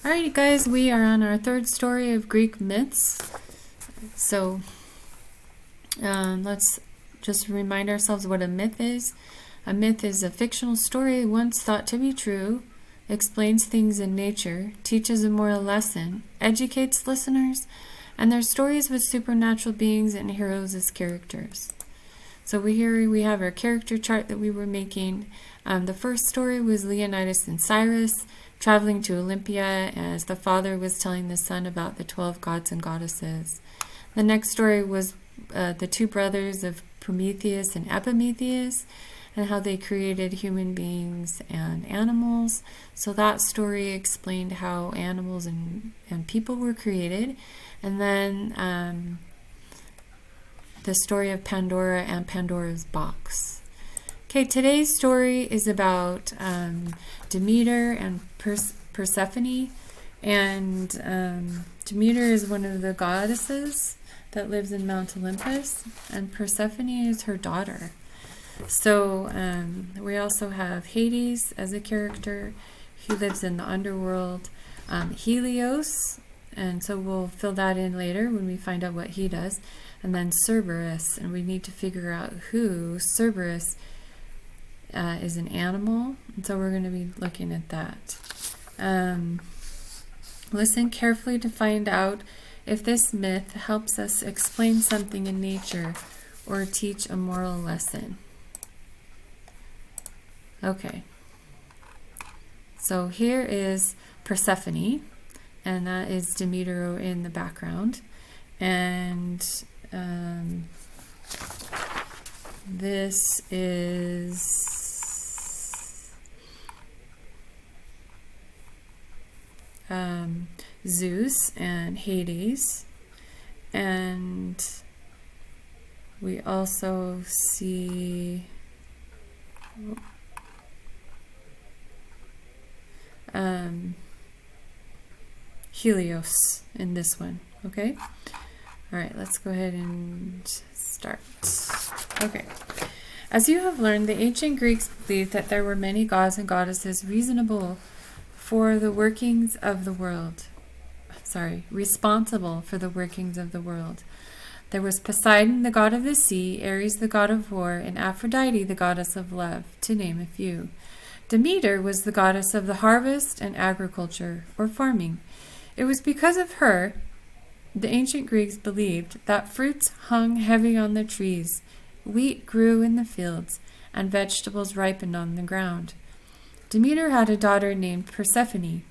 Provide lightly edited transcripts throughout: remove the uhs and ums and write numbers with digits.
Alrighty guys, we are on our third story of Greek myths. So let's just remind ourselves what a myth is. A myth is a fictional story once thought to be true, explains things in nature, teaches a moral lesson, educates listeners, and they're stories with supernatural beings and heroes as characters. So here we have our character chart that we were making. The first story was Leonidas and Cyrus traveling to Olympia as the father was telling the son about the 12 gods and goddesses. The next story was the two brothers of Prometheus and Epimetheus and how they created human beings and animals. So that story explained how animals and people were created. And then the story of Pandora and Pandora's box. Okay, today's story is about Demeter and Persephone. And Demeter is one of the goddesses that lives in Mount Olympus, and Persephone is her daughter. So we also have Hades as a character who lives in the underworld, Helios, and so we'll fill that in later when we find out what he does, and then Cerberus, and we need to figure out who Cerberus is an animal, and so we're going to be looking at that. Listen carefully to find out if this myth helps us explain something in nature or teach a moral lesson. Okay, so here is Persephone, and that is Demeter in the background, and this is Zeus and Hades, and we also see Helios in this one. Okay, all right, let's go ahead and start. Okay, as you have learned, the ancient Greeks believed that there were many gods and goddesses responsible for the workings of the world. There was Poseidon, the god of the sea, Ares, the god of war, and Aphrodite, the goddess of love, to name a few. Demeter was the goddess of the harvest and agriculture, or farming. It was because of her the ancient Greeks believed that fruits hung heavy on the trees, wheat grew in the fields, and vegetables ripened on the ground. Demeter had a daughter named Persephone,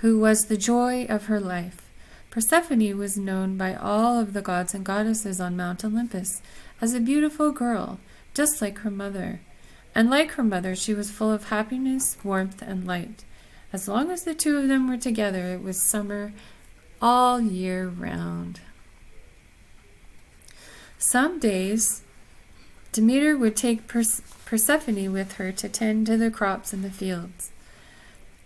who was the joy of her life. Persephone was known by all of the gods and goddesses on Mount Olympus as a beautiful girl, just like her mother. And like her mother, she was full of happiness, warmth, and light. As long as the two of them were together, it was summer all year round. Some days, Demeter would take Persephone with her to tend to the crops in the fields.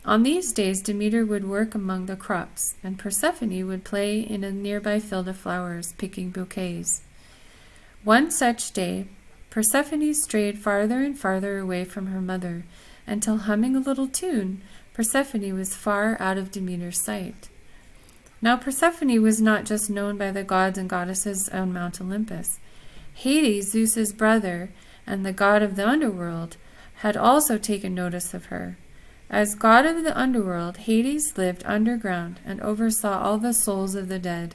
On these days, Demeter would work among the crops, and Persephone would play in a nearby field of flowers, picking bouquets. One such day, Persephone strayed farther and farther away from her mother, until, humming a little tune, Persephone was far out of Demeter's sight. Now Persephone was not just known by the gods and goddesses on Mount Olympus. Hades, Zeus's brother, and the god of the underworld, had also taken notice of her. As god of the underworld, Hades lived underground and oversaw all the souls of the dead.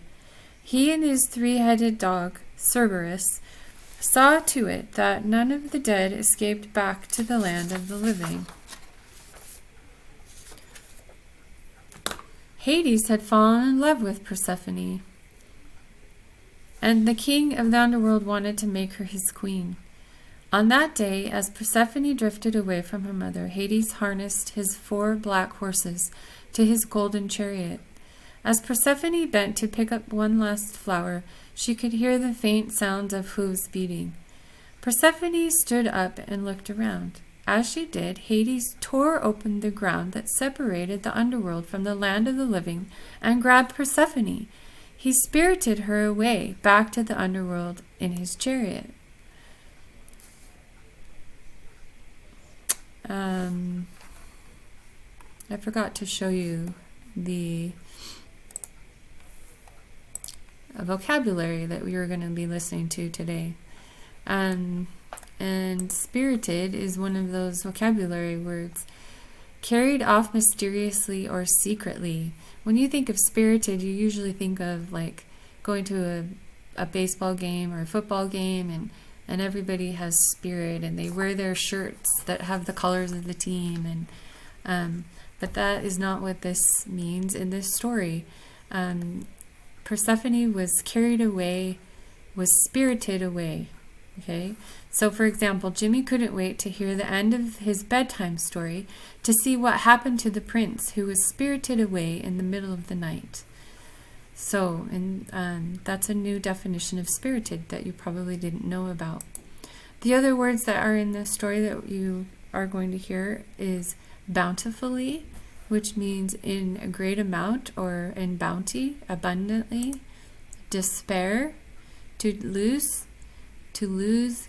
He and his three-headed dog, Cerberus, saw to it that none of the dead escaped back to the land of the living. Hades had fallen in love with Persephone, and the king of the underworld wanted to make her his queen. On that day, as Persephone drifted away from her mother, Hades harnessed his 4 black horses to his golden chariot. As Persephone bent to pick up one last flower, she could hear the faint sounds of hooves beating. Persephone stood up and looked around. As she did, Hades tore open the ground that separated the underworld from the land of the living and grabbed Persephone. He spirited her away back to the underworld in his chariot. I forgot to show you the vocabulary that we were going to be listening to today. And spirited is one of those vocabulary words. Carried off mysteriously or secretly. When you think of spirited, you usually think of like going to a baseball game or a football game, and everybody has spirit, and they wear their shirts that have the colors of the team, but that is not what this means in this story. Persephone was carried away, was spirited away. Okay, so for example, Jimmy couldn't wait to hear the end of his bedtime story to see what happened to the prince who was spirited away in the middle of the night. So, and that's a new definition of spirited that you probably didn't know about. The other words that are in the story that you are going to hear is bountifully, which means in a great amount or in bounty, abundantly. Despair, to lose,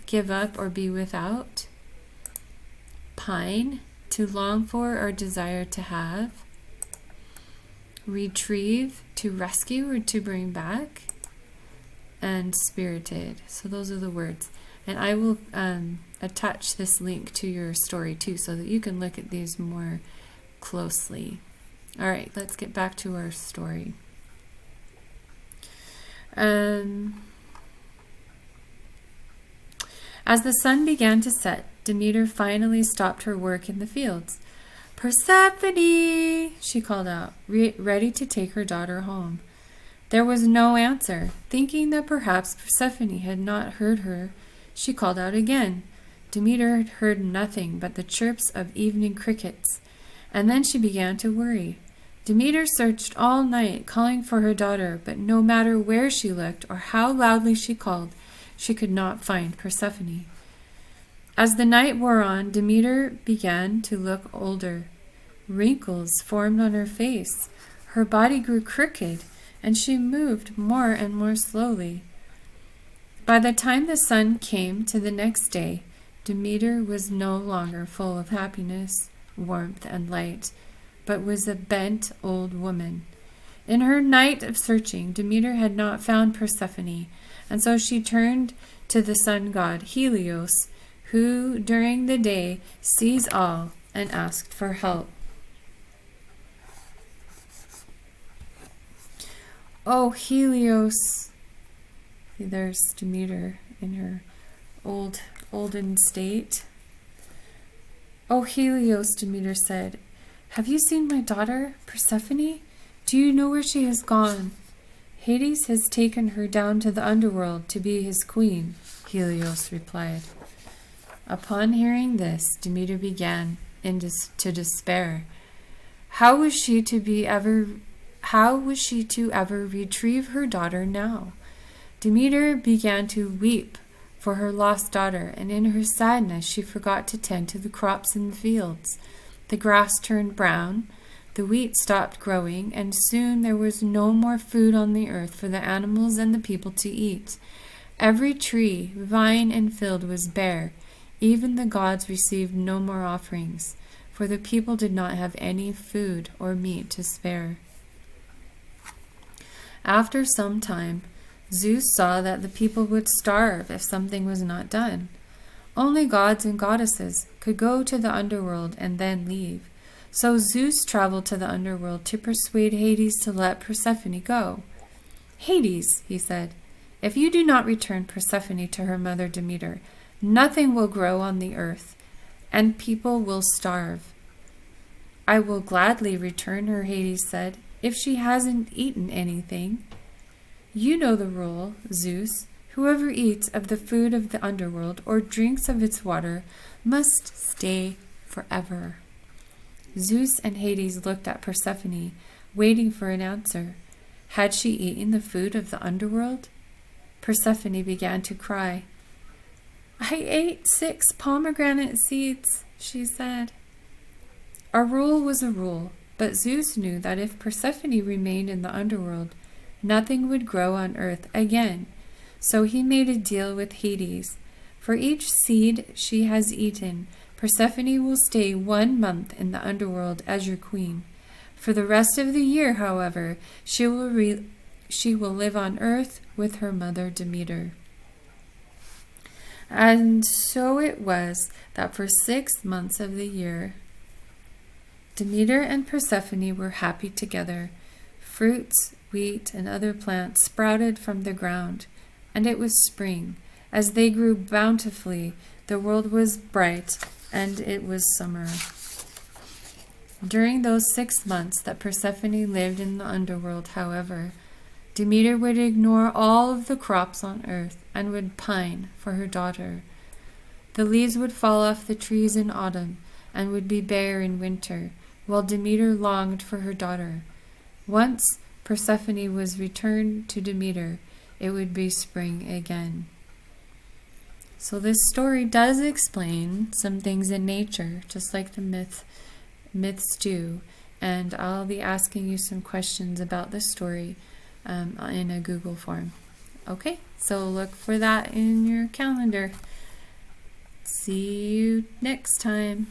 give up, or be without. Pine, to long for or desire to have. Retrieve, to rescue or to bring back. And spirited. So those are the words. And I will attach this link to your story too, so that you can look at these more closely. All right, let's get back to our story. As the sun began to set, Demeter finally stopped her work in the fields. "Persephone!" she called out, ready to take her daughter home. There was no answer. Thinking that perhaps Persephone had not heard her, she called out again. Demeter heard nothing but the chirps of evening crickets, and then she began to worry. Demeter searched all night, calling for her daughter, but no matter where she looked or how loudly she called, she could not find Persephone. As the night wore on, Demeter began to look older. Wrinkles formed on her face. Her body grew crooked, and she moved more and more slowly. By the time the sun came to the next day, Demeter was no longer full of happiness, warmth, and light, but was a bent old woman. In her night of searching, Demeter had not found Persephone, and so she turned to the sun god Helios, who during the day sees all, and asked for help. "Oh, Helios," there's Demeter in her olden state. "Oh, Helios," Demeter said, "have you seen my daughter, Persephone? Do you know where she has gone?" "Hades has taken her down to the underworld to be his queen," Helios replied. Upon hearing this, Demeter began to despair. How was she to ever retrieve her daughter now? Demeter began to weep for her lost daughter, and in her sadness she forgot to tend to the crops in the fields. The grass turned brown, the wheat stopped growing, and soon there was no more food on the earth for the animals and the people to eat. Every tree, vine, and field was bare. Even the gods received no more offerings, for the people did not have any food or meat to spare. After some time, Zeus saw that the people would starve if something was not done. Only gods and goddesses could go to the underworld and then leave. So Zeus traveled to the underworld to persuade Hades to let Persephone go. "Hades," he said, "if you do not return Persephone to her mother Demeter, nothing will grow on the earth, and people will starve." "I will gladly return her," Hades said, "if she hasn't eaten anything." "You know the rule, Zeus. Whoever eats of the food of the underworld or drinks of its water must stay forever." Zeus and Hades looked at Persephone, waiting for an answer. Had she eaten the food of the underworld? Persephone began to cry. "I ate 6 pomegranate seeds," she said. A rule was a rule, but Zeus knew that if Persephone remained in the underworld, nothing would grow on earth again. So he made a deal with Hades. For each seed she has eaten, Persephone will stay 1 month in the underworld as your queen. For the rest of the year, however, she will live on earth with her mother Demeter. And so it was that for 6 months of the year, Demeter and Persephone were happy together. Fruits, wheat, and other plants sprouted from the ground, and it was spring. As they grew bountifully, the world was bright, and it was summer. During those 6 months that Persephone lived in the underworld, however, Demeter would ignore all of the crops on earth and would pine for her daughter. The leaves would fall off the trees in autumn and would be bare in winter, while Demeter longed for her daughter. Once Persephone was returned to Demeter, it would be spring again. So this story does explain some things in nature, just like the myths do. And I'll be asking you some questions about this story in a Google form. Okay, so look for that in your calendar. See you next time.